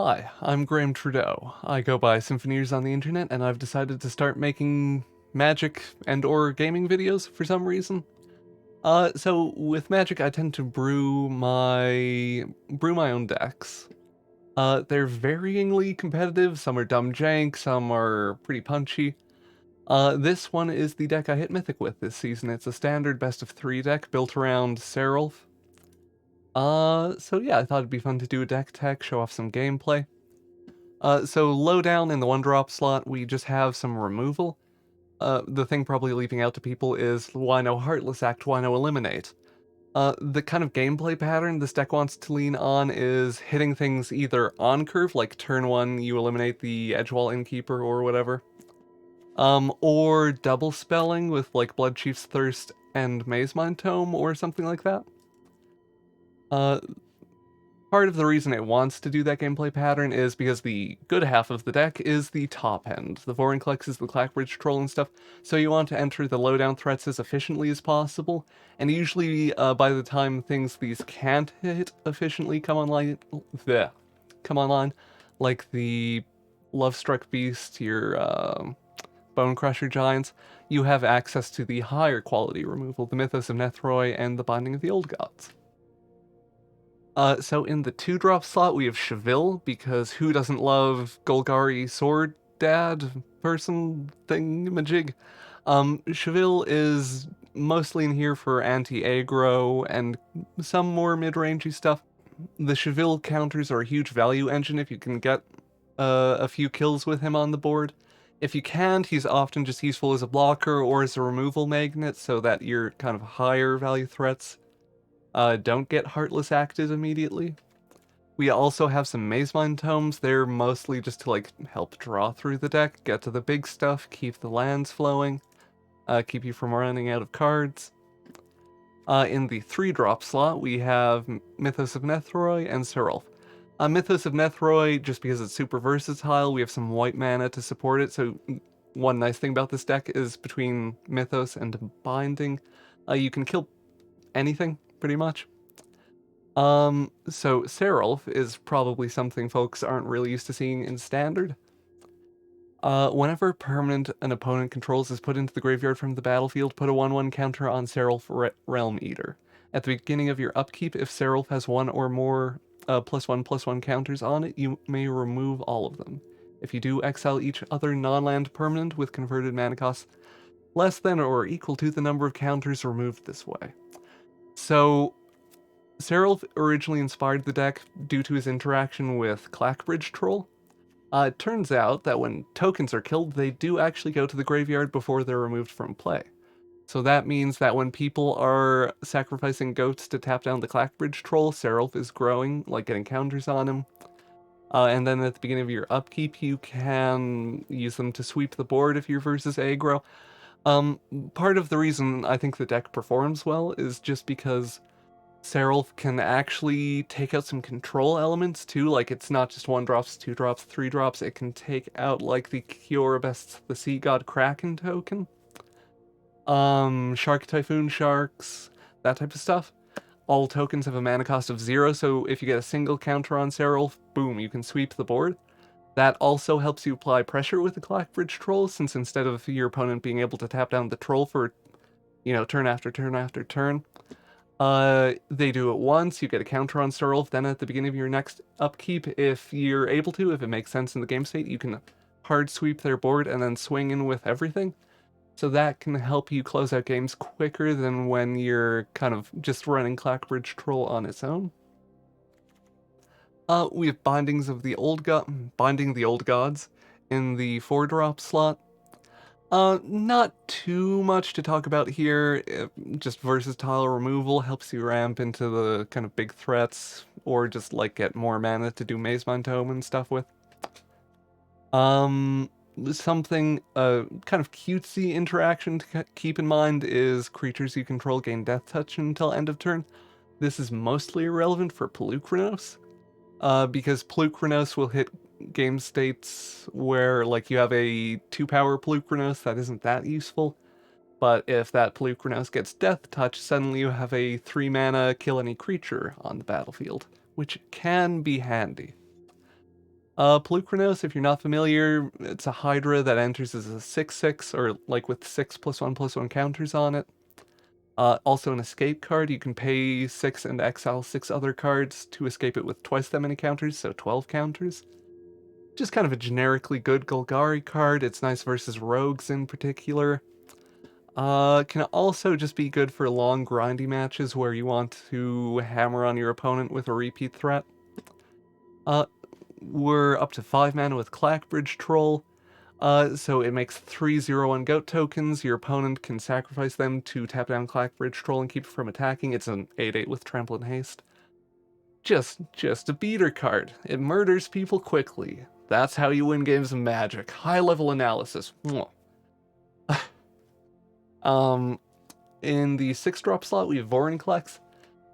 Hi, I'm Graham Trudeau. I go by Symphoneers on the internet, and I've decided to start making Magic and or gaming videos for some reason. So with Magic, I tend to brew my own decks. They're varyingly competitive. Some are dumb jank, some are pretty punchy. This one is the deck I hit Mythic with this season. It's a standard best of 3 deck built around Sarulf. So yeah, I thought it'd be fun to do a deck tech, show off some gameplay. So low down in the 1-drop slot, we just have some removal. The thing probably leaping out to people is, why no Heartless Act, why no Eliminate? The kind of gameplay pattern this deck wants to lean on is hitting things either on curve, like turn 1 you eliminate the Edgewall Innkeeper or whatever, or double spelling with like Blood Chief's Thirst and Mazemind Tome or something like that. Part of the reason it wants to do that gameplay pattern is because the good half of the deck is the top end. The Vorinclex is the Clackbridge Troll and stuff, so you want to enter the lowdown threats as efficiently as possible, and usually by the time these can't hit efficiently come online, like the Lovestruck Beast, your Bone Crusher Giants, you have access to the higher quality removal, the Mythos of Nethroi and the Binding of the Old Gods. So in the 2-drop slot, we have Cheville, because who doesn't love Golgari sword dad person thingamajig? Cheville is mostly in here for anti-aggro and some more mid-rangey stuff. The Cheville counters are a huge value engine if you can get a few kills with him on the board. If you can't, he's often just useful as a blocker or as a removal magnet so that your kind of higher value threats don't get Heartless acted immediately. We also have some Mazemind Tomes. They're mostly just to like help draw through the deck, get to the big stuff, keep the lands flowing, keep you from running out of cards. In the 3-drop slot, we have Mythos of Nethroi and Sarulf. Mythos of Nethroi, just because it's super versatile, we have some white mana to support it, so one nice thing about this deck is between Mythos and Binding, you can kill anything, pretty much. So Sarulf is probably something folks aren't really used to seeing in Standard. Whenever permanent an opponent controls is put into the graveyard from the battlefield, put a 1/1 counter on Sarulf Realm Eater. At the beginning of your upkeep, if Sarulf has one or more +1/+1 counters on it, you may remove all of them. If you do, exile each other non-land permanent with converted mana cost less than or equal to the number of counters removed this way. So Sarulf originally inspired the deck due to his interaction with Clackbridge Troll. It turns out that when tokens are killed, they do actually go to the graveyard before they're removed from play. So that means that when people are sacrificing goats to tap down the Clackbridge Troll, Sarulf is growing, like getting counters on him. And then at the beginning of your upkeep, you can use them to sweep the board if you're versus aggro. Part of the reason I think the deck performs well is just because Sarulf can actually take out some control elements too, like it's not just 1-drops, 2-drops, 3-drops, it can take out like the Kiorabest, the Sea God Kraken token. Shark Typhoon Sharks, that type of stuff. All tokens have a mana cost of 0, so if you get a single counter on Sarulf, boom, you can sweep the board. That also helps you apply pressure with the Clackbridge Troll, since instead of your opponent being able to tap down the troll for, turn after turn after turn, they do it once, you get a counter on Sarulf, then at the beginning of your next upkeep, if you're able to, if it makes sense in the game state, you can hard sweep their board and then swing in with everything. So that can help you close out games quicker than when you're kind of just running Clackbridge Troll on its own. We have Binding the Old Gods in the 4-drop slot. Not too much to talk about here. Just versatile removal helps you ramp into the kind of big threats, or just like get more mana to do Mazemind Tome and stuff with. Something kind of cutesy interaction to keep in mind is creatures you control gain Death Touch until end of turn. This is mostly irrelevant for Polukranos, because Polukranos will hit game states where like you have a 2-power Polukranos that isn't that useful, but if that Polukranos gets Death Touch, suddenly you have a 3-mana kill any creature on the battlefield, which can be handy. Pelucranos, if you're not familiar, it's a Hydra that enters as a 6/6, or like with 6+1/+1 counters on it. Also an escape card, you can pay 6 and exile 6 other cards to escape it with twice that many counters, so 12 counters. Just kind of a generically good Golgari card, it's nice versus rogues in particular. Can also just be good for long grindy matches where you want to hammer on your opponent with a repeat threat. We're up to 5 mana with Clackbridge Troll. So it makes 3/0/1 goat tokens. Your opponent can sacrifice them to tap down Clackbridge Troll and keep it from attacking. It's an 8/8 with Trample and Haste. Just a beater card. It murders people quickly. That's how you win games of Magic. High level analysis. In the 6-drop slot, we have Vorinclex.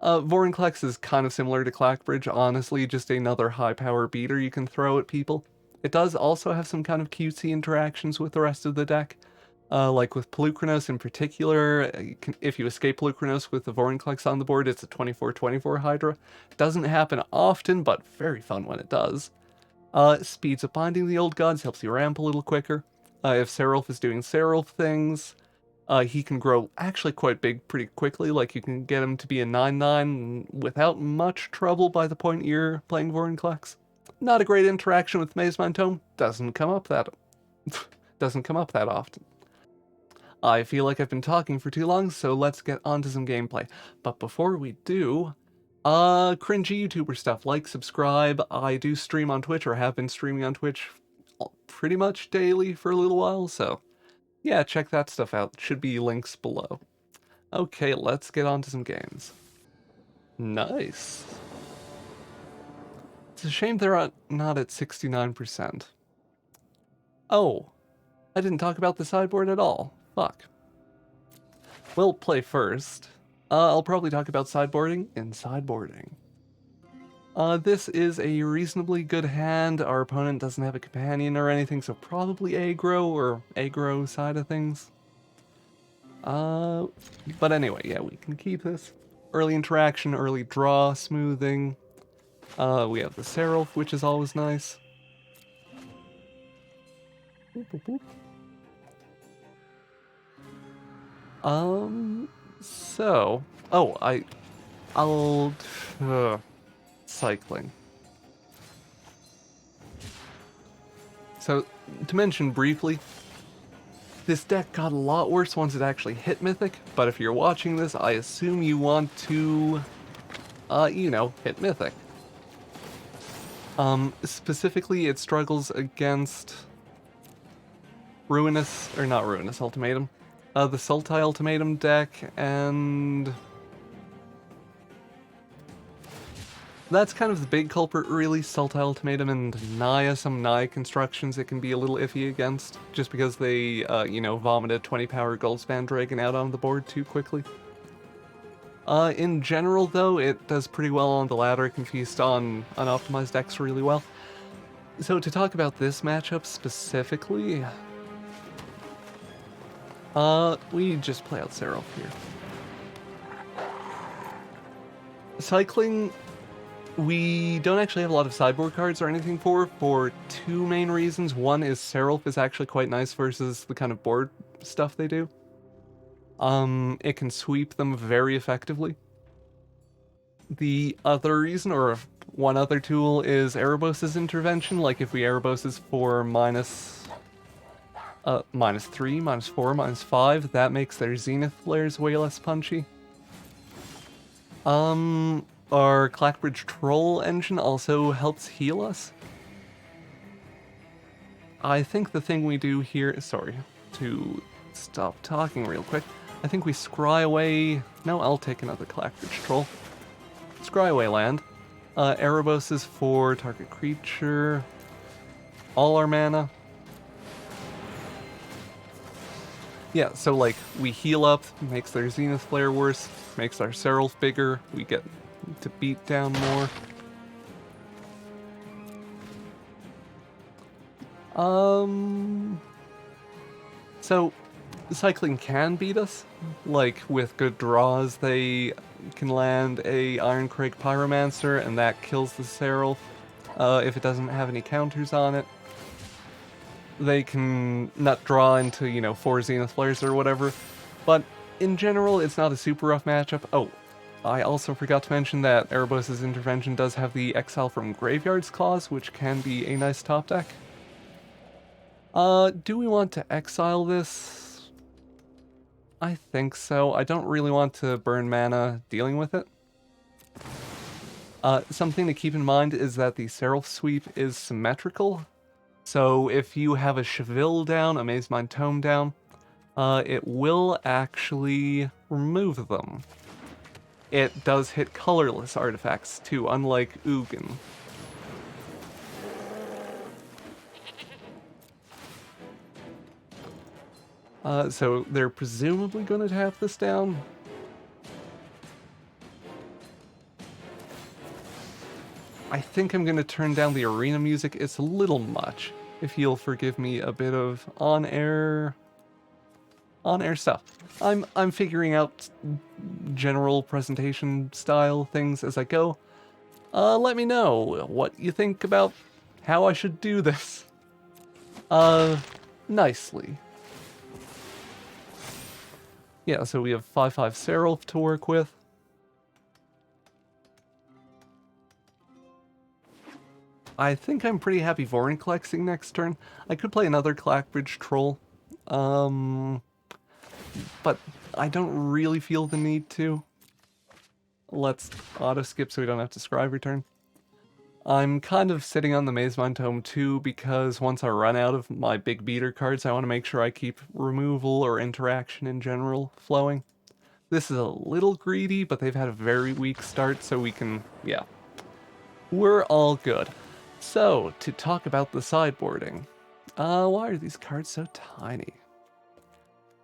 Vorinclex is kind of similar to Clackbridge, honestly, just another high power beater you can throw at people. It does also have some kind of cutesy interactions with the rest of the deck. Like with Pelucranos in particular, if you escape Pelucranos with the Vorinclex on the board, it's a 24/24 Hydra. Doesn't happen often, but very fun when it does. Speeds up Binding the Old Gods, helps you ramp a little quicker. If Sarulf is doing Sarulf things, he can grow actually quite big pretty quickly, like you can get him to be a 9/9 without much trouble by the point you're playing Vorinclex. Not a great interaction with Mazemind Tome, doesn't come up that often. I feel like I've been talking for too long, so let's get on to some gameplay. But before we do, cringy YouTuber stuff, like, subscribe. I do stream on Twitch, or have been streaming on Twitch pretty much daily for a little while, so yeah, check that stuff out. Should be links below. Okay, let's get on to some games. Nice. It's a shame they're not at 69%. Oh, I didn't talk about the sideboard at all. Fuck. We'll play first. I'll probably talk about sideboarding in sideboarding. This is a reasonably good hand. Our opponent doesn't have a companion or anything, so probably aggro or aggro side of things. But anyway, yeah, we can keep this. Early interaction, early draw, smoothing. We have the Sarulf, which is always nice. Boop, boop, boop. Cycling. So, to mention briefly, this deck got a lot worse once it actually hit Mythic, but if you're watching this, I assume you want to, hit Mythic. Specifically, it struggles against not Ruinous Ultimatum, the Sultai Ultimatum deck, and that's kind of the big culprit, really. Sultai Ultimatum and Naya, some Naya constructions it can be a little iffy against, just because they, vomited 20 power Goldspan Dragon out on the board too quickly. In general, though, it does pretty well on the ladder. It can feast on unoptimized decks really well. So to talk about this matchup specifically, we just play out Sarulf here. Cycling, we don't actually have a lot of sideboard cards or anything for two main reasons. One is Sarulf is actually quite nice versus the kind of board stuff they do. It can sweep them very effectively. The other reason, or one other tool, is Erebos' intervention. Like if we Erebos for -3, -4, -5, that makes their Zenith flares way less punchy. Our Clackbridge Troll engine also helps heal us. I think the thing we do here, sorry, to stop talking real quick, I think we scry away, no, I'll take another Clackbridge Troll. Scry away land. Erebos is for target creature, all our mana. Yeah, so like, we heal up, makes their Zenith Flare worse, makes our Sarulf bigger, we get to beat down more. So, cycling can beat us. Like, with good draws, they can land a Iron Crag Pyromancer, and that kills the Sarulf. if it doesn't have any counters on it. They can not draw into, 4 Zenith Flares or whatever, but in general, it's not a super rough matchup. Oh, I also forgot to mention that Erebos' Intervention does have the Exile from Graveyards clause, which can be a nice top deck. Do we want to exile this? I think so. I don't really want to burn mana dealing with it. Something to keep in mind is that the Sarulf sweep is symmetrical. So if you have a Cheville down, a Maze Mind Tome down, it will actually remove them. It does hit colorless artifacts too, unlike Ugin. So they're presumably going to tap this down. I think I'm going to turn down the arena music. It's a little much, if you'll forgive me a bit of on-air stuff. I'm figuring out general presentation style things as I go. Let me know what you think about how I should do this. Nicely. Yeah, so we have 5/5 Sarulf to work with. I think I'm pretty happy Vorinclexing next turn. I could play another Clackbridge Troll. But I don't really feel the need to. Let's auto-skip so we don't have to scribe return. I'm kind of sitting on the Maze Mind Tome too, because once I run out of my big beater cards, I want to make sure I keep removal or interaction in general flowing. This is a little greedy, but they've had a very weak start, so we can, yeah. We're all good. So, to talk about the sideboarding. Why are these cards so tiny?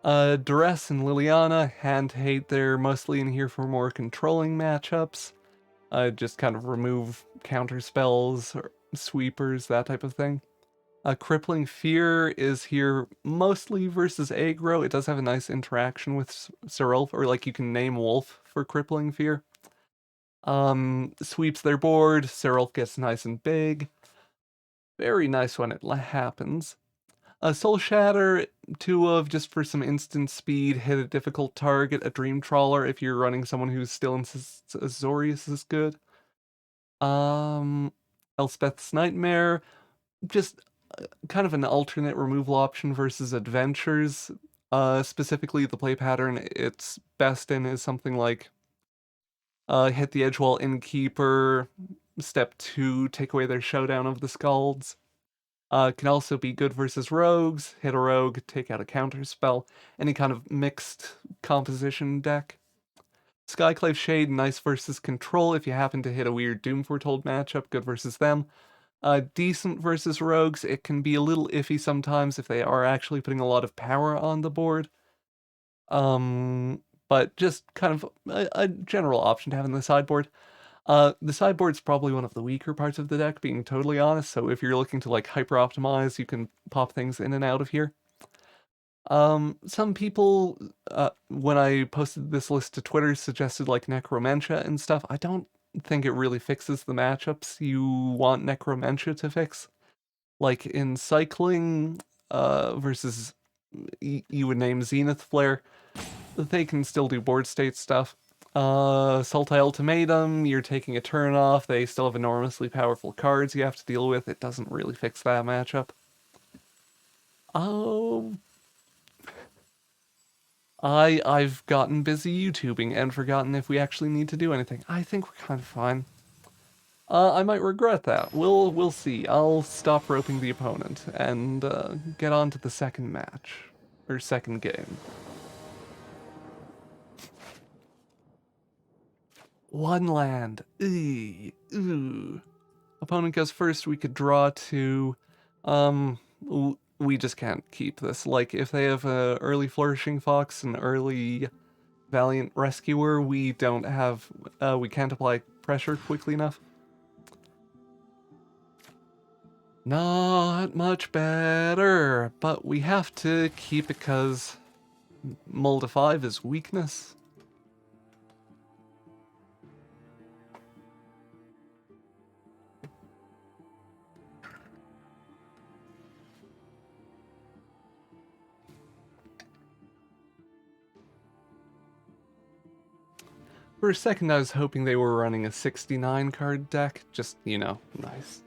Duress and Liliana, hand hate, they're mostly in here for more controlling matchups. Just kind of remove counter spells or sweepers, that type of thing. Crippling Fear is here mostly versus aggro. It does have a nice interaction with Sarulf, or like you can name Wolf for Crippling Fear. Sweeps their board, Sarulf gets nice and big. Very nice when it happens. Soul Shatter, 2 of, just for some instant speed, hit a difficult target, a Dream Trawler if you're running someone who's still insists Azorius is good. Elspeth's Nightmare, just kind of an alternate removal option versus Adventures. Specifically, the play pattern it's best in is something like hit the Edgewall Innkeeper, step 2, take away their Showdown of the Scalds. Can also be good versus rogues, hit a rogue, take out a counter spell, any kind of mixed composition deck. Skyclave Shade, nice versus control if you happen to hit a weird Doom Foretold matchup, good versus them. Decent versus rogues, it can be a little iffy sometimes if they are actually putting a lot of power on the board. But just kind of a general option to have in the sideboard. The sideboard's probably one of the weaker parts of the deck, being totally honest, so if you're looking to like hyper-optimize, you can pop things in and out of here. Some people, when I posted this list to Twitter, suggested like Necromentia and stuff. I don't think it really fixes the matchups you want Necromentia to fix. Like in Cycling, versus you would name Zenith Flare, they can still do board state stuff. Sultai Ultimatum, you're taking a turn off, they still have enormously powerful cards you have to deal with, it doesn't really fix that matchup. I've gotten busy YouTubing and forgotten if we actually need to do anything. I think we're kind of fine. I might regret that. We'll see. I'll stop roping the opponent and get on to the second match. Or second game. One land. Ooh. Opponent goes first, we could draw 2. We just can't keep this. Like, if they have a early Flourishing Fox and early Valiant Rescuer, we don't have, we can't apply pressure quickly enough. Not much better, but we have to keep it because Mulda 5 is weakness. For a second, I was hoping they were running a 69 card deck. Just, you know, nice.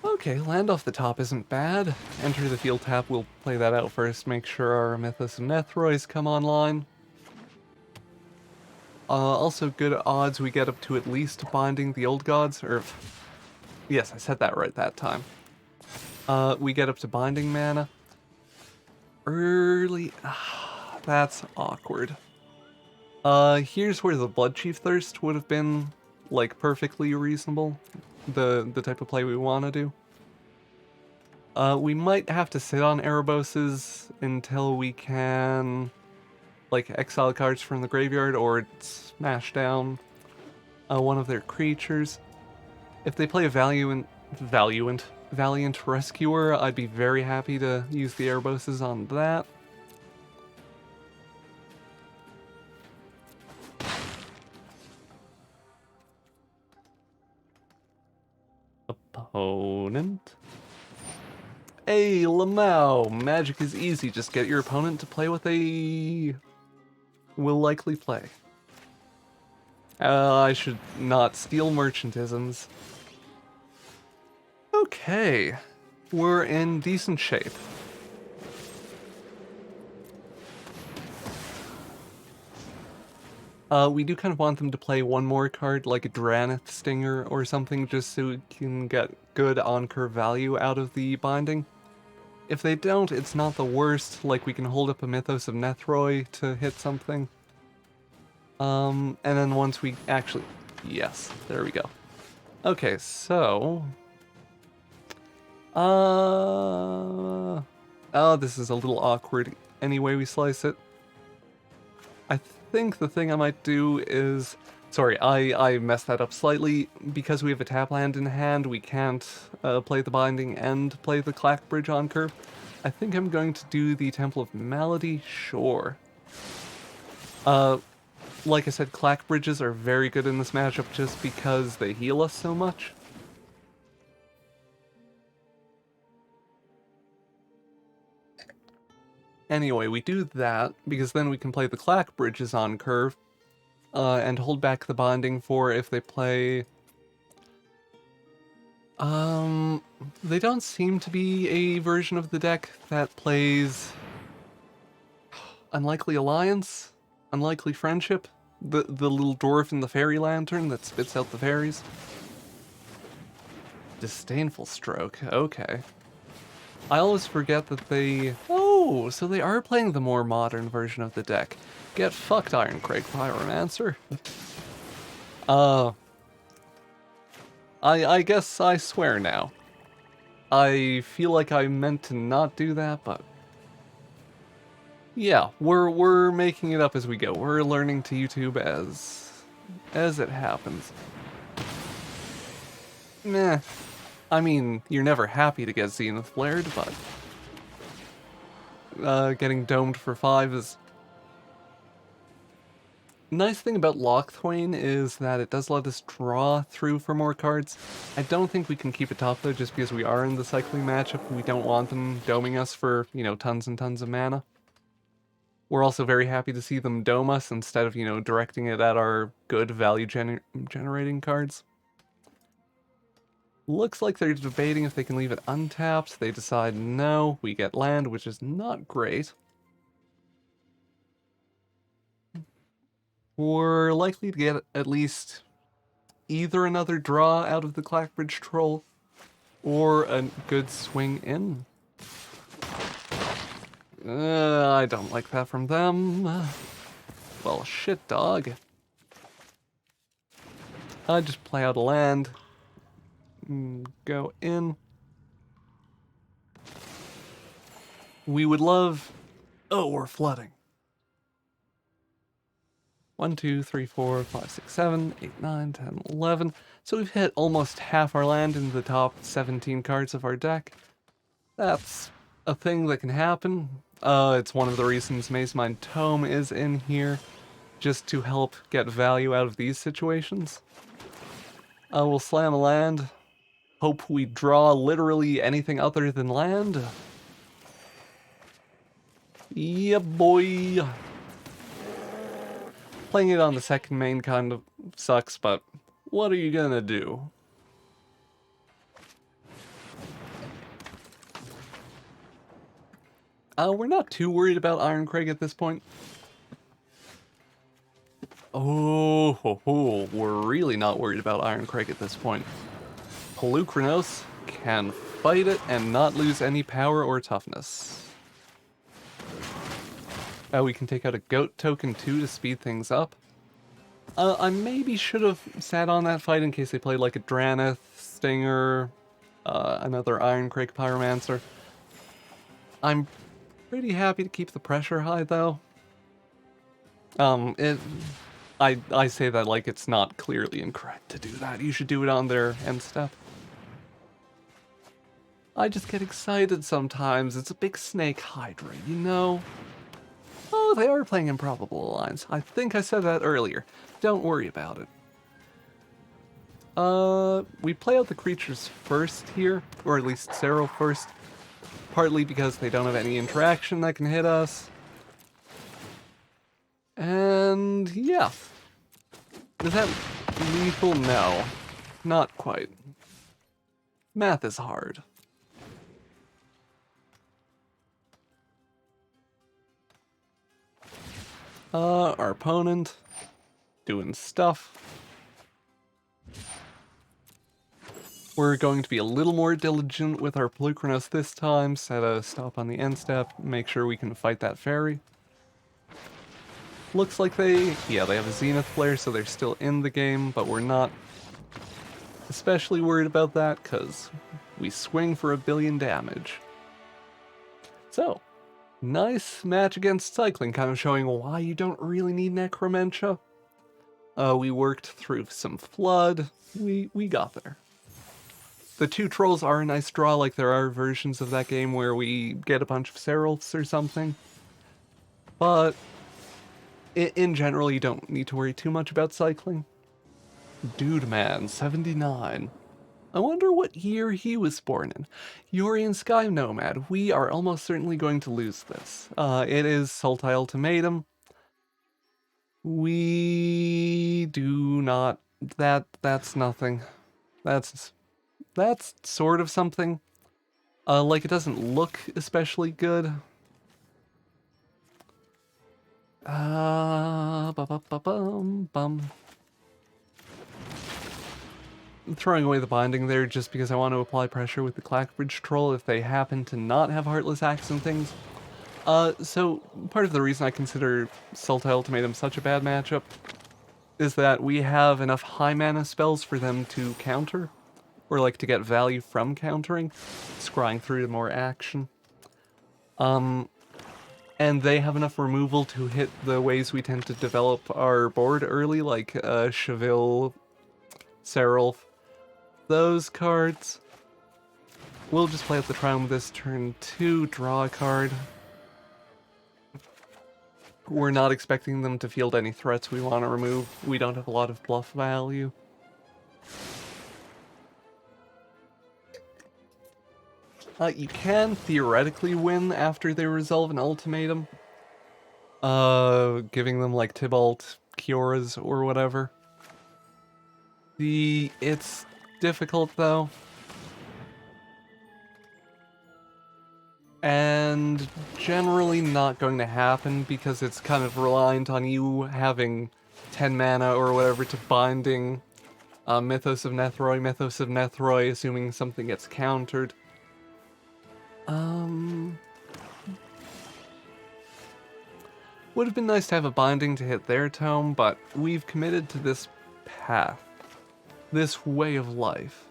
Okay, land off the top isn't bad. Enter the field tap, we'll play that out first, make sure our Mythos and Nethroids come online. Also good odds we get up to at least binding the old gods, or... Yes, I said that right that time. We get up to binding mana. Early... that's awkward. Here's where the Blood Chief Thirst would have been, like, perfectly reasonable. The type of play we want to do. We might have to sit on Ereboses until we can, like, exile cards from the graveyard or smash down one of their creatures. If they play a Valiant Rescuer, I'd be very happy to use the Ereboses on that. Opponent. Hey, Lamau! Magic is easy, just get your opponent to play what they will likely play. I should not steal merchantisms. Okay, we're in decent shape. We do kind of want them to play one more card, like a Dranith Stinger or something, just so we can get good on-curve value out of the binding. If they don't, it's not the worst, like we can hold up a Mythos of Nethroi to hit something. And then once we actually... Yes, there we go. Okay, so... Oh, this is a little awkward any way we slice it. I think the thing I might do is... Sorry, I messed that up slightly. Because we have a tap land in hand, we can't play the binding and play the Clackbridge on curve. I think I'm going to do the Temple of Malady, sure. Like I said, Clackbridges are very good in this matchup just because they heal us so much. Anyway, we do that, because then we can play the Clackbridges on curve, and hold back the binding for if they play... They don't seem to be a version of the deck that plays... Unlikely Alliance? Unlikely Friendship? The little dwarf in the fairy lantern that spits out the fairies? Disdainful Stroke, okay. I always forget that they... Oh, so they are playing the more modern version of the deck. Get fucked, Ironcrake Pyromancer. I guess I swear now. I feel like I meant to not do that, but... Yeah, we're making it up as we go. We're learning to YouTube as it happens. Meh. I mean, you're never happy to get Zenith Blared, but... getting domed for 5 is... Nice thing about Lochthwain is that it does let us draw through for more cards. I don't think we can keep it top though, just because we are in the cycling matchup. We don't want them doming us for, you know, tons and tons of mana. We're also very happy to see them dome us instead of, you know, directing it at our good value generating cards. Looks like they're debating if they can leave it untapped. They decide no, we get land, which is not great. We're likely to get at least either another draw out of the Clackbridge Troll or a good swing in. I don't like that from them. Well, shit, dog. I just play out a land. Go in. We would love... Oh, we're flooding. 1, 2, 3, 4, 5, 6, 7, 8, 9, 10, 11. So we've hit almost half our land in the top 17 cards of our deck. That's a thing that can happen. It's one of the reasons Mazemind Tome is in here, just to help get value out of these situations. We'll slam a land. Hope we draw literally anything other than land. Yeah, boy. Playing it on the second main kind of sucks, but what are you gonna do? We're not too worried about Iron Craig at this point. Oh, we're really not worried about Iron Craig at this point. Pelucranos can fight it and not lose any power or toughness. We can take out a goat token too to speed things up. I maybe should have sat on that fight in case they played like a Draneth, Stinger, another Iron Craig Pyromancer. I'm pretty happy to keep the pressure high though. I say that like it's not clearly incorrect to do that. You should do it on their end step. I just get excited sometimes. It's a big snake hydra, you know? Oh, they are playing Improbable Alliance. I think I said that earlier. Don't worry about it. We play out the creatures first here, or at least Sarulf first. Partly because they don't have any interaction that can hit us. And yeah. Is that lethal? No. Not quite. Math is hard. Our opponent doing stuff. We're going to be a little more diligent with our Pelucranos this time, set a stop on the end step, make sure we can fight that fairy. Looks like they have a Zenith Flare, so they're still in the game, but we're not especially worried about that, because we swing for 1 billion damage. So, nice match against Cycling, kind of showing why you don't really need Necromentia. We worked through some Flood, we got there. The 2 trolls are a nice draw, like there are versions of that game where we get a bunch of Sarulfs or something. But in general, you don't need to worry too much about cycling. Dude man, 79. I wonder what year he was born in. Yorian Sky Nomad, we are almost certainly going to lose this. It is Sultai Ultimatum. We do not... That's nothing. That's sort of something. Like, it doesn't look especially good. I'm throwing away the binding there just because I want to apply pressure with the Clackbridge Troll if they happen to not have Heartless Axe and things. So part of the reason I consider Sultai Ultimatum such a bad matchup is that we have enough high mana spells for them to counter, or like to get value from countering, scrying through to more action. And they have enough removal to hit the ways we tend to develop our board early, like Cheville, Sarulf, those cards. We'll just play out the Triumph this turn 2, draw a card. We're not expecting them to field any threats we want to remove. We don't have a lot of bluff value. You can theoretically win after they resolve an ultimatum. Giving them like Tybalt, Kioras, or whatever. It's difficult though. And generally not going to happen because it's kind of reliant on you having 10 mana or whatever to binding Mythos of Nethroi, assuming something gets countered. Would have been nice to have a binding to hit their tome, but we've committed to this path. This way of life.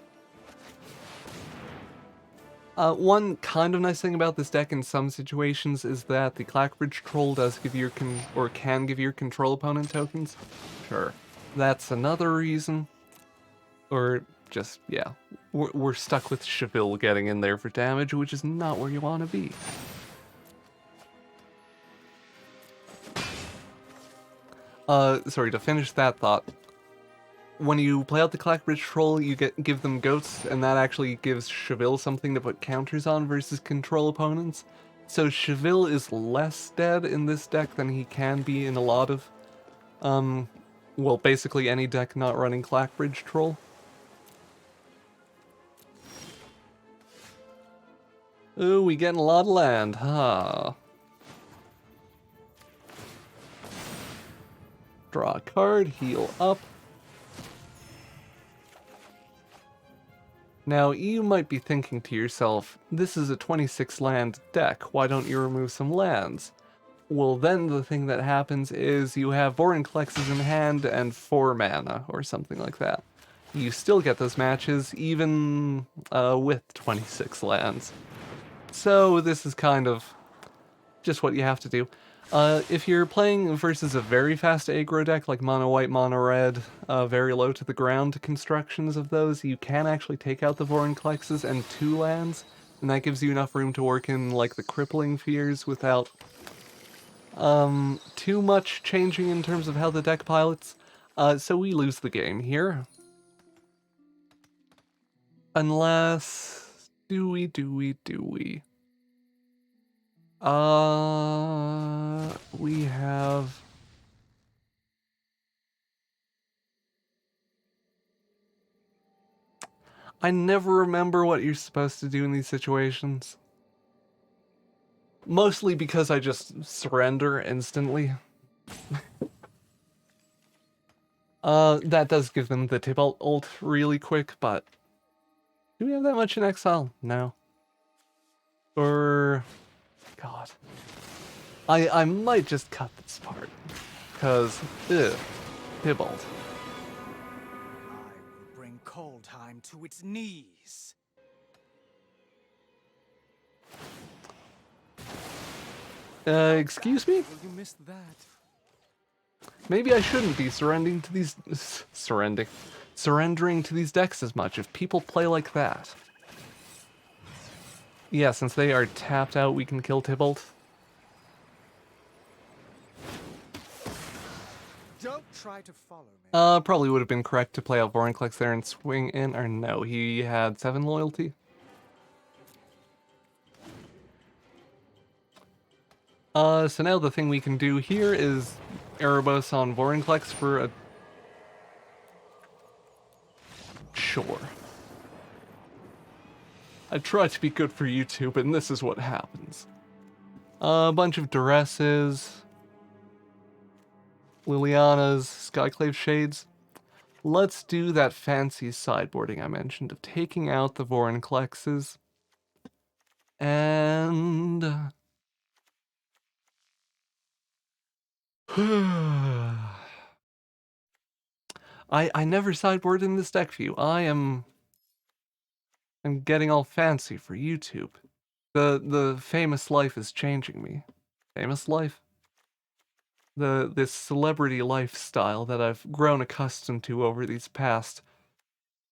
One kind of nice thing about this deck in some situations is that the Clackbridge Troll does give your can give your control opponent tokens. Sure. That's another reason. Or just, yeah. We're stuck with Cheville getting in there for damage, which is not where you want to be. Sorry, to finish that thought. When you play out the Clackbridge Troll, you give them goats, and that actually gives Cheville something to put counters on versus control opponents. So Cheville is less dead in this deck than he can be in a lot of Well, basically any deck not running Clackbridge Troll. Ooh, we getting a lot of land, huh? Draw a card, heal up. Now, you might be thinking to yourself, this is a 26 land deck, why don't you remove some lands? Well, then the thing that happens is you have Vorinclexes in hand and 4 mana, or something like that. You still get those matches, even with 26 lands. So this is kind of just what you have to do. If you're playing versus a very fast aggro deck, like mono white, mono red, very low to the ground constructions of those, you can actually take out the Vorinclexes and 2 lands, and that gives you enough room to work in like the crippling fears without too much changing in terms of how the deck pilots. So we lose the game here. Unless... Do we? We have... I never remember what you're supposed to do in these situations. Mostly because I just surrender instantly. That does give them the Tibalt ult really quick, but... Do we have that much in exile? No. Or... God. I might just cut this part. Because, Tibalt. I will bring Coldheim to its knees. Excuse me? You missed that. Maybe I shouldn't be surrendering to these... surrendering to these decks as much if people play like that. Yeah, since they are tapped out, we can kill Tibalt. Don't try to follow me. Probably would have been correct to play out Vorinclex there and swing in, or no, he had 7 loyalty. So now the thing we can do here is Erebos on Vorinclex for a... Sure. I try to be good for YouTube, and this is what happens. A bunch of Duresses, Lilianas, Skyclave Shades. Let's do that fancy sideboarding I mentioned of taking out the Vorinclexes. And... I never sideboard in this deck view. I'm getting all fancy for YouTube. The famous life is changing me. Famous life? This celebrity lifestyle that I've grown accustomed to over these past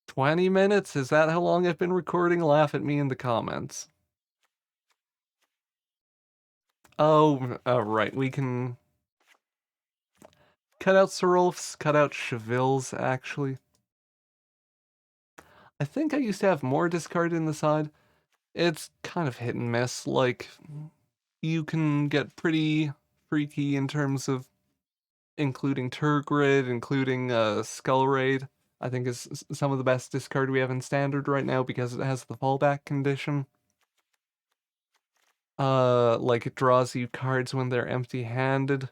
20 minutes? Is that how long I've been recording? Laugh at me in the comments. Oh, right, we can cut out Sarulfs, cut out Chevils, actually. I think I used to have more discard in the side. It's kind of hit and miss, like, you can get pretty freaky in terms of including Turgrid, including Skull Raid. I think is some of the best discard we have in Standard right now because it has the fallback condition. Like it draws you cards when they're empty-handed.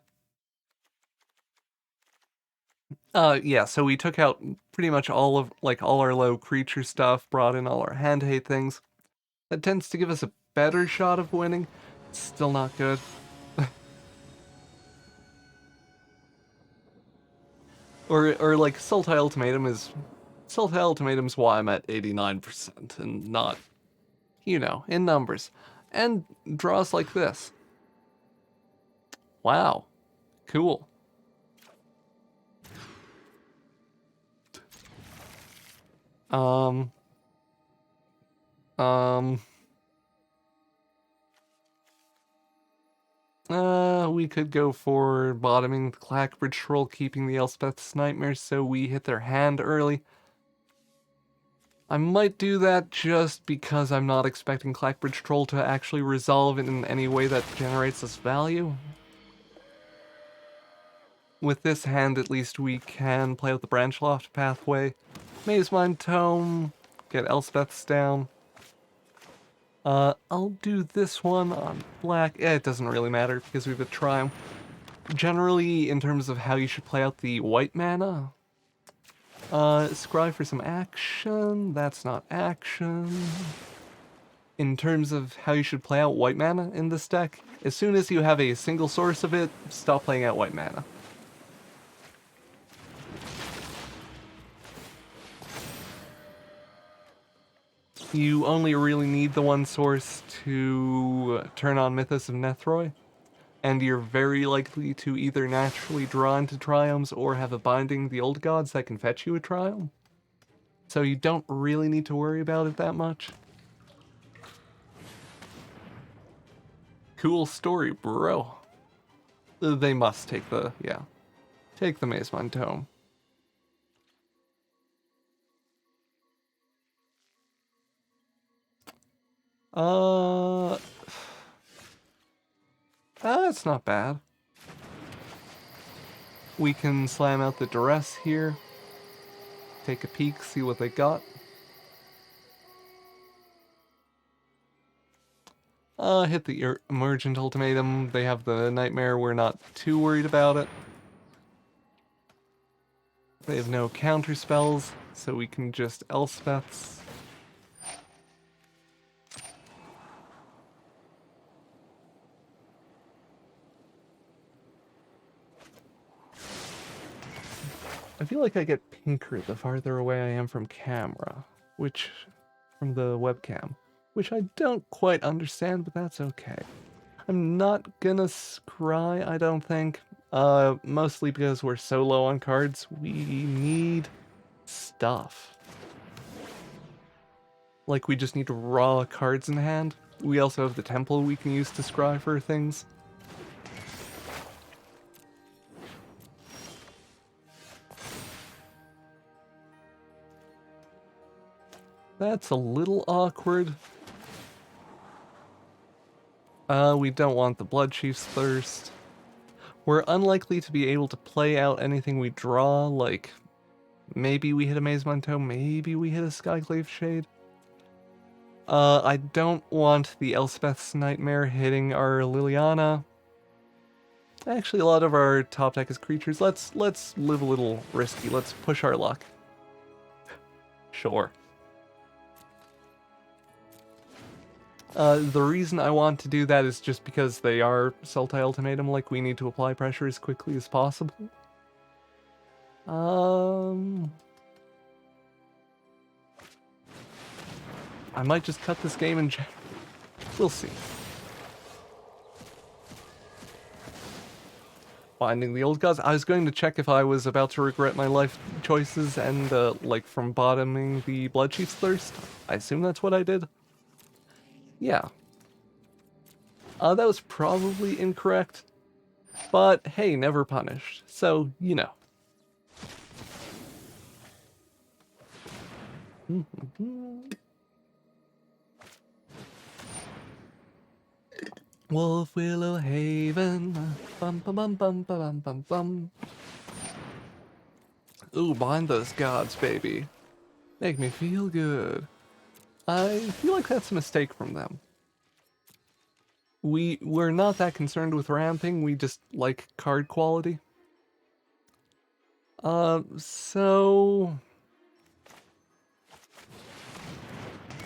Yeah, so we took out pretty much all our low creature stuff, brought in all our hand hate things. That tends to give us a better shot of winning. It's still not good. or like Sultai Ultimatum's why I'm at 89% and not, you know, in numbers. And draws like this. Wow. Cool. We could go for bottoming the Clackbridge Troll, keeping the Elspeth's Nightmares so we hit their hand early. I might do that just because I'm not expecting Clackbridge Troll to actually resolve in any way that generates us value. with this hand, at least we can play out the Branchloft pathway. Maze Mind Tome, get Elspeth's down. I'll do this one on black. It doesn't really matter because we have a Triumph. Generally, in terms of how you should play out the white mana, scry for some action. That's not action. In terms of how you should play out white mana in this deck, as soon as you have a single source of it, stop playing out white mana. You only really need the one source to turn on Mythos of Nethroi, and you're very likely to either naturally draw into Triomes or have a Binding the Old Gods that can fetch you a Triome. So you don't really need to worry about it that much. Cool story, bro. They must take the, take the Maze Mind Tome. That's not bad. We can slam out the Duress here. Take a peek, see what they got. Hit the Emergent Ultimatum. They have the Nightmare. We're not too worried about it. They have no counter spells, so we can just Elspeth's. I feel like I get pinker the farther away I am from camera, from the webcam, which I don't quite understand, but that's okay. I'm not gonna scry, I don't think, mostly because we're so low on cards. We need stuff. Like, we just need raw cards in hand. We also have the temple we can use to scry for things. That's a little awkward. We don't want the Blood Chief's Thirst. We're unlikely to be able to play out anything we draw, like maybe we hit a Maze Mind Tome, maybe we hit a Skyclave Shade. I don't want the Elspeth's Nightmare hitting our Liliana. Actually, a lot of our top deck is creatures. Let's live a little risky. Let's push our luck. Sure. The reason I want to do that is just because they are Sultai Ultimatum, like we need to apply pressure as quickly as possible. I might just cut this game in general. We'll see. Finding the Old Gods. I was going to check if I was about to regret my life choices and, like, from bottoming the Blood Chief's Thirst. I assume that's what I did. Yeah. That was probably incorrect. But, hey, never punished. So, you know. Wolf Willow Haven. Bum bum bum bum bum bum bum. Ooh, bind those gods, baby. Make me feel good. I feel like that's a mistake from them. We're not that concerned with ramping, we just like card quality. So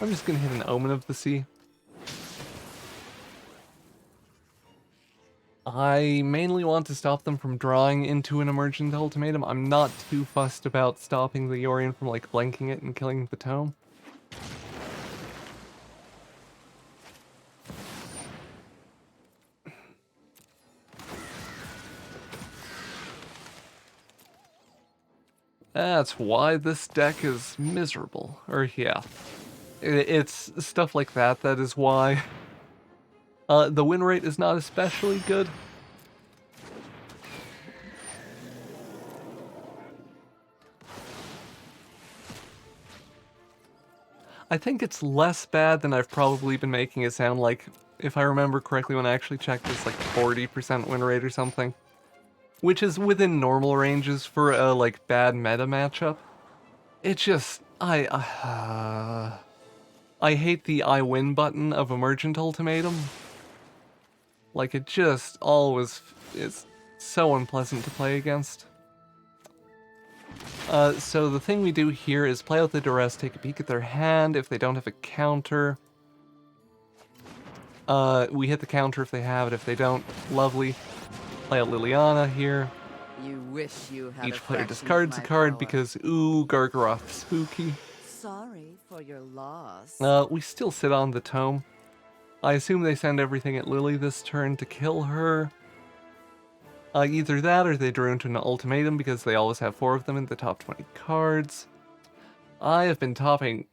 I'm just gonna hit an Omen of the Sea. I mainly want to stop them from drawing into an Emergent Ultimatum. I'm not too fussed about stopping the Yorion from, like, blanking it and killing the tome. That's why this deck is miserable. Or, yeah. It's stuff like that that is why. The win rate is not especially good. I think it's less bad than I've probably been making it sound like. If I remember correctly when I actually checked, it's like 40% win rate or something. which is within normal ranges for a, like, bad meta matchup. It just, I hate the I win button of Emergent Ultimatum. Like, it just always is so unpleasant to play against. So the thing we do here is play out the Duress, take a peek at their hand. If they don't have a counter, we hit the counter if they have it. If they don't, lovely. Play out Liliana here. You wish you had Each player discards a card because, ooh, Gargaroth spooky. Sorry for your loss. We still sit on the tome. I assume they send everything at Lily this turn to kill her. Either that or they drew into an ultimatum because they always have 4 of them in the top 20 cards. I have been talking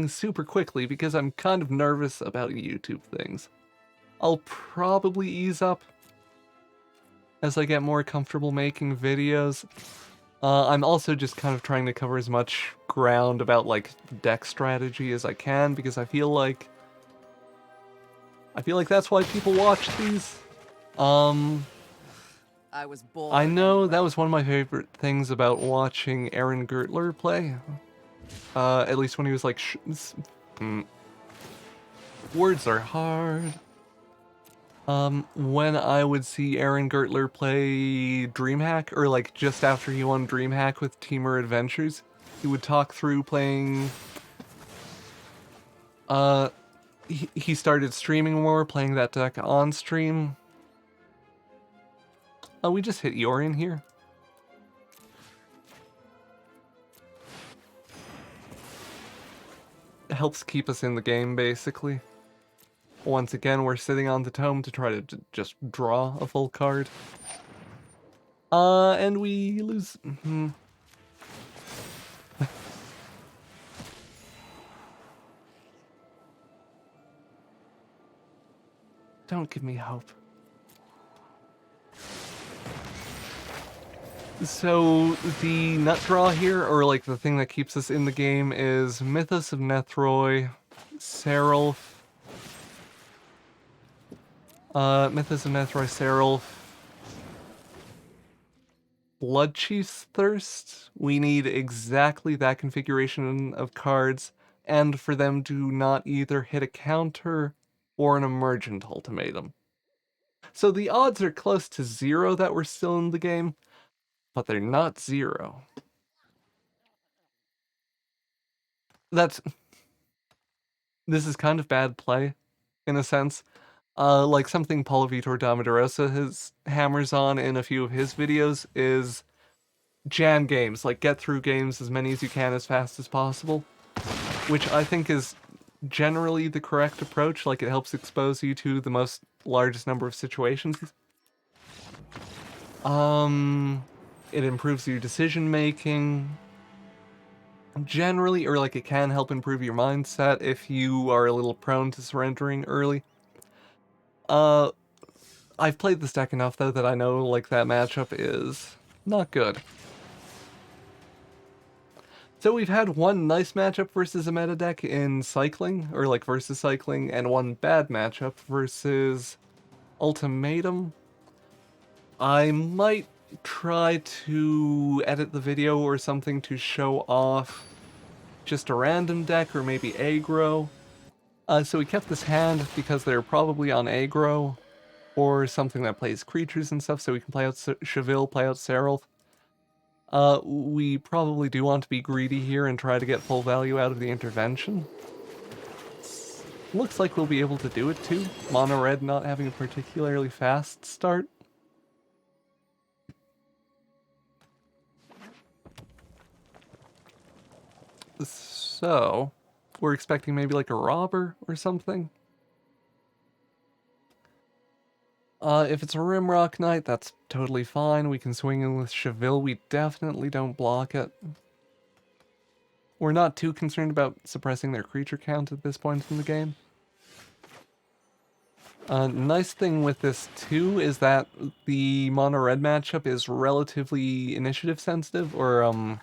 super quickly because I'm kind of nervous about YouTube things. I'll probably ease up as I get more comfortable making videos. I'm also just kind of trying to cover as much ground about like deck strategy as I can because I feel like that's why people watch these. I was born. I know that was one of my favorite things about watching Aaron Gertler play. At least when he was like, words are hard. When I would see Aaron Gertler play DreamHack, or like just after he won DreamHack with Teamer Adventures, he would talk through playing. He started streaming more, playing that deck on stream. Oh, we just hit Yorion here. It helps keep us in the game, basically. Once again, we're sitting on the tome to try to just draw a full card. And we lose. Don't give me hope. So the nut draw here, or like the thing that keeps us in the game, is Mythos of Nethroi, Sarulf, Mythos of Nethroi, Sarulf, Bloodchief's Thirst. We need exactly that configuration of cards, and for them to not either hit a counter or an emergent ultimatum. So the odds are close to 0 that we're still in the game, but they're not 0. This is kind of bad play, in a sense. Like something Paulo Vitor Damaderosa has hammers on in a few of his videos is jam games, like get through games as many as you can as fast as possible, which I think is generally the correct approach. Like, it helps expose you to the largest number of situations. It improves your decision making generally, or like it can help improve your mindset if you are a little prone to surrendering early. I've played this deck enough though that I know like that matchup is not good. So we've had one nice matchup versus a meta deck in cycling, or like versus cycling, and one bad matchup versus ultimatum. I might try to edit the video or something to show off just a random deck, or maybe aggro. So we kept this hand because they're probably on aggro, or something that plays creatures and stuff, so we can play out Cheville, play out Sarulf. We probably do want to be greedy here and try to get full value out of the intervention. Looks like we'll be able to do it too. Mono red not having a particularly fast start. So, we're expecting maybe like a robber or something. If it's a Rimrock Knight, that's totally fine. We can swing in with Cheville. We definitely don't block it. We're not too concerned about suppressing their creature count at this point in the game. Nice thing with this too is that the mono red matchup is relatively initiative sensitive, or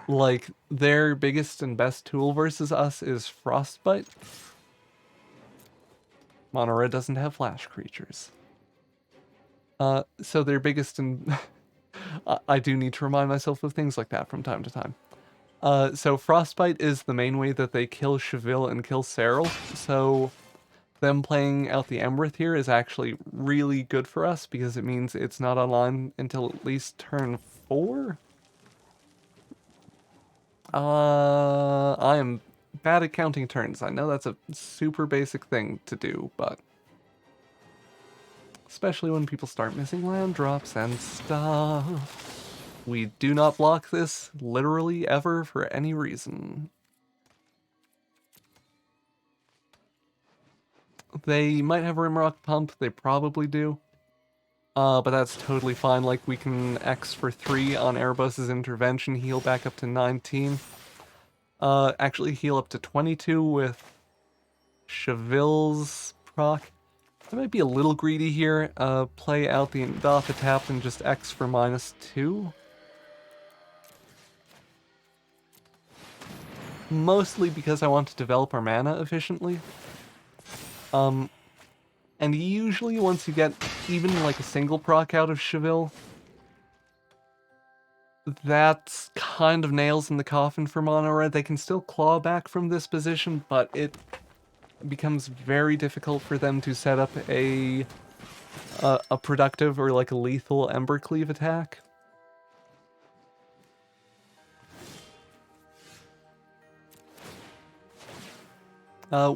like their biggest and best tool versus us is Frostbite. Mono red doesn't have flash creatures. So their biggest and I do need to remind myself of things like that from time to time. So Frostbite is the main way that they kill Cheville and kill Sarulf, so them playing out the Embereth here is actually really good for us because it means it's not online until at least turn 4? I am bad at counting turns. I know that's a super basic thing to do, but especially when people start missing land drops and stuff. We do not block this literally ever for any reason. They might have Rimrock Pump, they probably do. But that's totally fine, like we can X for 3 on Erebos' intervention, heal back up to 19. Actually heal up to 22 with Cheville's proc. I might be a little greedy here, play out the Indatha tap and just X for -2. Mostly because I want to develop our mana efficiently. And usually once you get even like a single proc out of Cheville, that's kind of nails in the coffin for Mono Red. They can still claw back from this position, but it becomes very difficult for them to set up a productive or like a lethal Embercleave attack.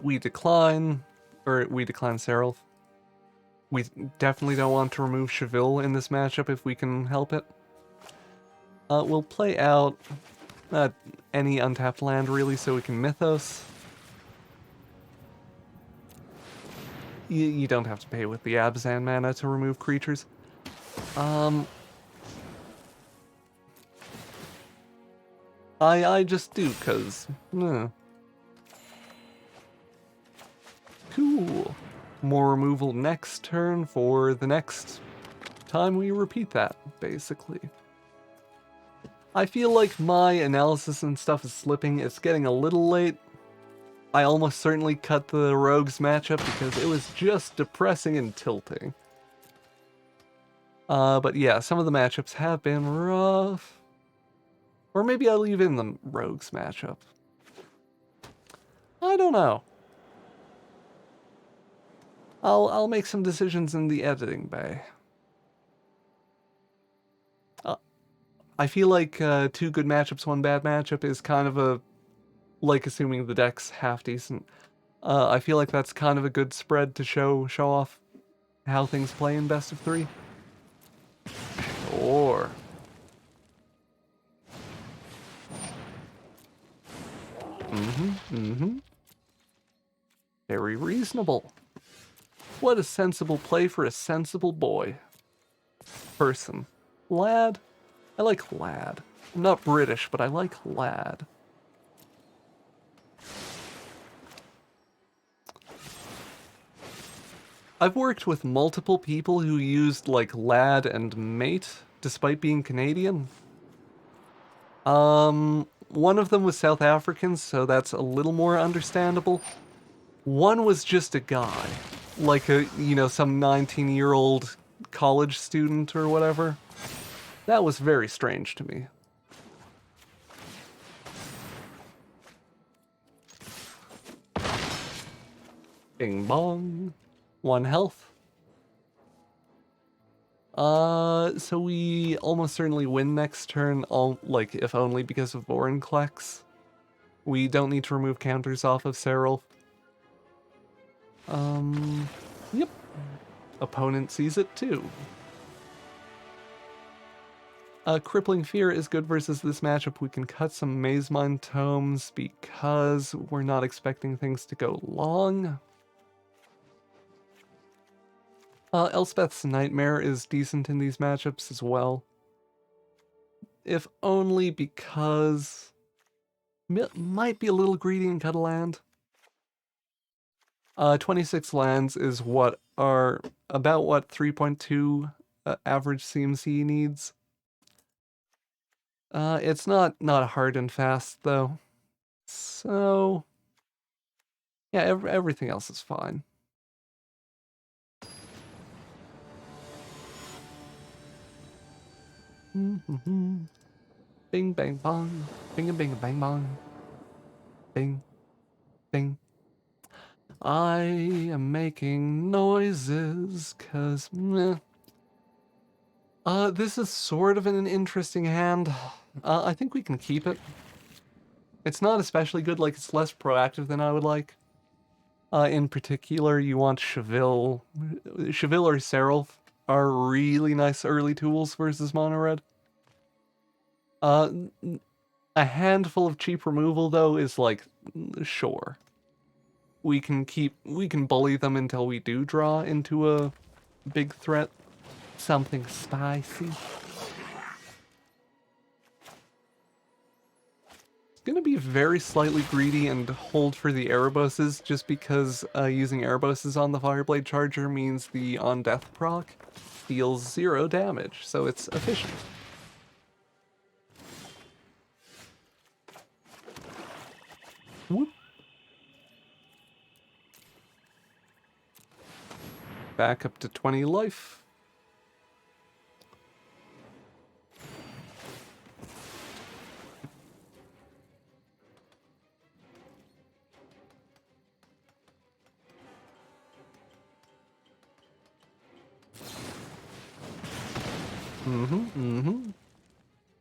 We decline Sarulf. We definitely don't want to remove Cheville in this matchup if we can help it. We'll play out any untapped land really so we can Mythos. You don't have to pay with the Abzan mana to remove creatures. I just do, cause cool. More removal next turn for the next time we repeat that, basically. I feel like my analysis and stuff is slipping. It's getting a little late. I almost certainly cut the Rogues matchup because it was just depressing and tilting. But yeah, some of the matchups have been rough. Or maybe I'll leave in the Rogues matchup. I don't know. I'll make some decisions in the editing bay. I feel like 2 good matchups, 1 bad matchup is kind of a, like assuming the deck's half decent. I feel like that's kind of a good spread to show off how things play in best of 3. Sure. Very reasonable. What a sensible play for a sensible boy. Person. Lad? I like lad. I'm not British, but I like lad. I've worked with multiple people who used like lad and mate, despite being Canadian. One of them was South African, so that's a little more understandable. One was just a guy. Like a, some 19-year-old college student or whatever. That was very strange to me. Bing bong. 1 health. So we almost certainly win next turn, like, if only because of Vorinclex. We don't need to remove counters off of Sarulf. Yep. Opponent sees it too. Crippling Fear is good versus this matchup. We can cut some Mazemind Tomes because we're not expecting things to go long. Elspeth's Nightmare is decent in these matchups as well. If only because might be a little greedy and cut a land. 26 lands is about what 3.2 average CMC needs. It's not hard and fast though. So yeah, everything else is fine. Bing bang bong. Bing bing bang bong. Bing. Bing. I am making noises, cause meh. This is sort of an interesting hand. I think we can keep it. It's not especially good, like it's less proactive than I would like. In particular, you want Cheville. Cheville or Sarulf are really nice early tools versus mono red. A handful of cheap removal though is like, sure. We can bully them until we do draw into a big threat. Something spicy. Gonna be very slightly greedy and hold for the Ereboses, just because using Ereboses on the Fireblade Charger means the on death proc deals 0 damage, so it's efficient. Whoop. Back up to 20 life.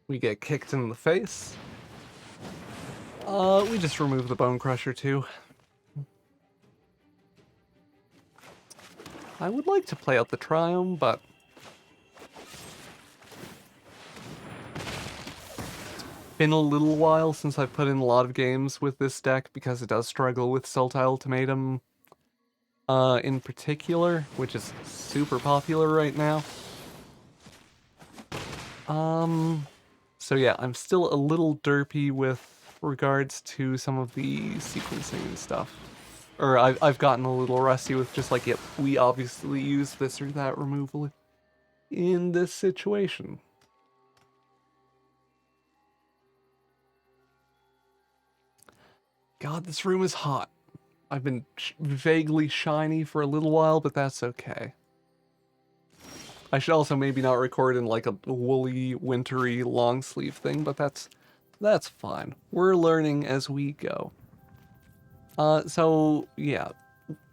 We get kicked in the face. We just remove the Bone Crusher too. I would like to play out the Triumph, but it's been a little while since I've put in a lot of games with this deck because it does struggle with Sultai Ultimatum in particular, which is super popular right now. So yeah, I'm still a little derpy with regards to some of the sequencing and stuff. Or I've gotten a little rusty with just like, yep, we obviously use this or that removal in this situation. God, this room is hot. I've been vaguely shiny for a little while, but that's okay. I should also maybe not record in like a woolly, wintry, long sleeve thing, but that's fine. We're learning as we go. So yeah,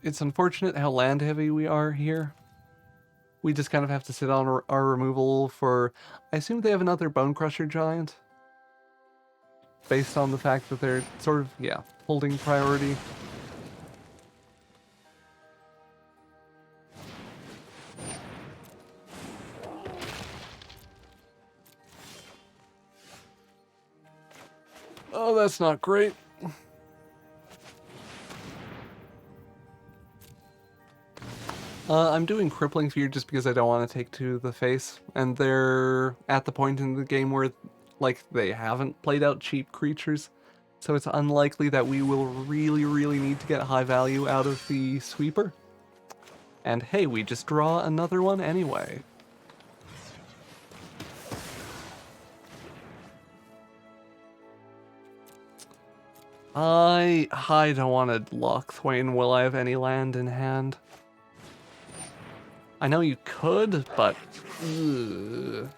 it's unfortunate how land heavy we are here. We just kind of have to sit on our removal for, I assume they have another Bone Crusher Giant. Based on the fact that they're sort of, yeah, holding priority. Oh, that's not great. I'm doing Crippling Fear just because I don't want to take to the face, and they're at the point in the game where, like, they haven't played out cheap creatures, so it's unlikely that we will really need to get high value out of the Sweeper. And hey, we just draw another one anyway. I don't want to lock Thwain while I have any land in hand. I know you could, but... Ugh.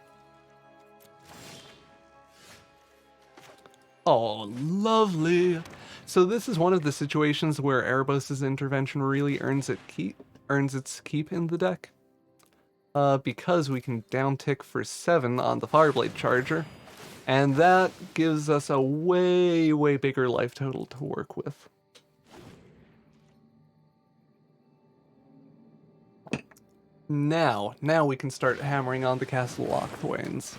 Oh, lovely. So this is one of the situations where Erebos' intervention really earns its keep in the deck. Because we can downtick for 7 on the Fireblade Charger. And that gives us a way bigger life total to work with. Now we can start hammering on the Castle Lochthwains.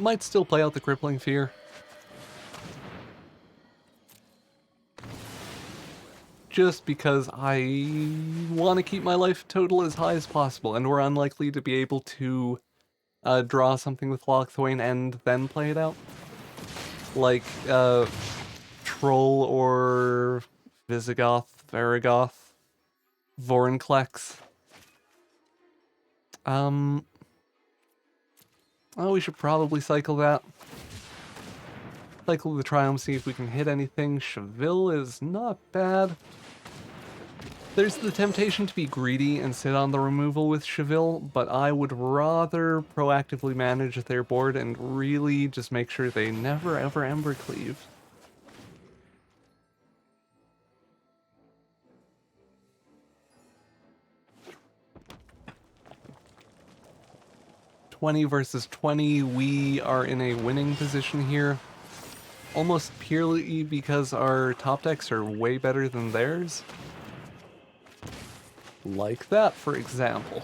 Might still play out the Crippling Fear. Just because I want to keep my life total as high as possible, and we're unlikely to be able to draw something with Lochthwain and then play it out. Like, Troll or Visigoth, Varigoth, Vorinclex. Oh, we should probably cycle that. Cycle the Triumph, see if we can hit anything. Cheville is not bad. There's the temptation to be greedy and sit on the removal with Cheville, but I would rather proactively manage their board and really just make sure they never ever Embercleave. $20 versus 20, we are in a winning position here. Almost purely because our top decks are way better than theirs. Like that, for example.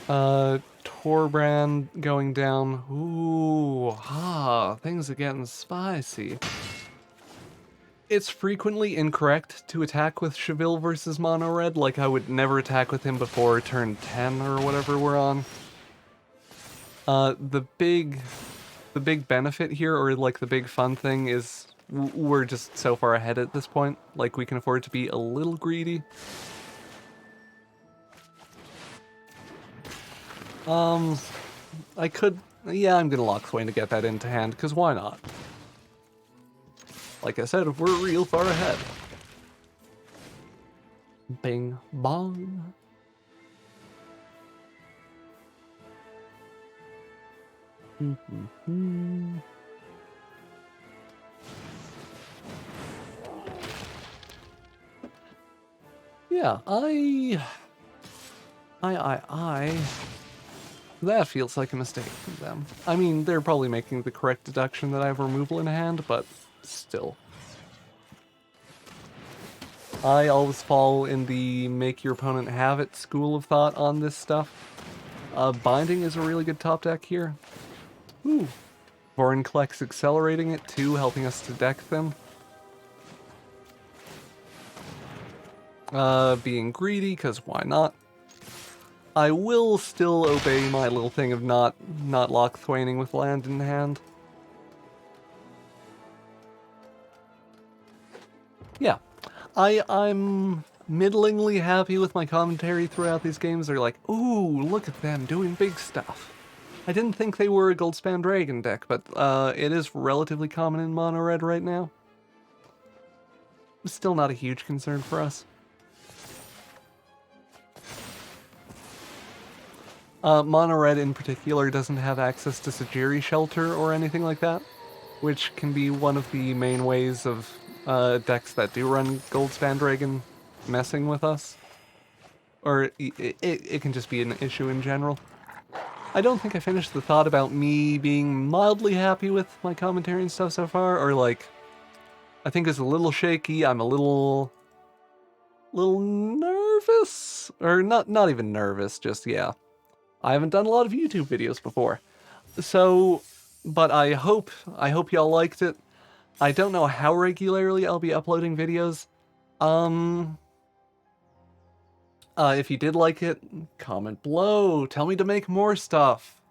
Torbrand going down. Ooh, things are getting spicy. It's frequently incorrect to attack with Cheville versus Mono Red, like I would never attack with him before turn 10 or whatever we're on. The big benefit here, or like the big fun thing, is we're just so far ahead at this point. Like, we can afford to be a little greedy. I could... Yeah, I'm gonna lock Thwain to get that into hand, because why not? Like I said, we're real far ahead. Bing bong. Yeah, that feels like a mistake from them. I mean, they're probably making the correct deduction that I have removal in hand, but still. I always fall in the make your opponent have it school of thought on this stuff. Binding is a really good top deck here. Ooh. Vorinclex accelerating it too, helping us to deck them. Being greedy, because why not? I will still obey my little thing of not lock Thwaining with land in hand. Yeah. I'm middlingly happy with my commentary throughout these games. They're like, ooh, look at them doing big stuff. I didn't think they were a Goldspan Dragon deck, but it is relatively common in Mono Red right now. Still not a huge concern for us. Mono Red in particular doesn't have access to Sajiri Shelter or anything like that, which can be one of the main ways of decks that do run Goldspan Dragon messing with us. Or it can just be an issue in general. I don't think I finished the thought about me being mildly happy with my commentary and stuff so far, or like, I think it's a little shaky, I'm a little nervous? Or not even nervous, just, yeah. I haven't done a lot of YouTube videos before. So, but I hope y'all liked it. I don't know how regularly I'll be uploading videos. If you did like it, comment below. Tell me to make more stuff.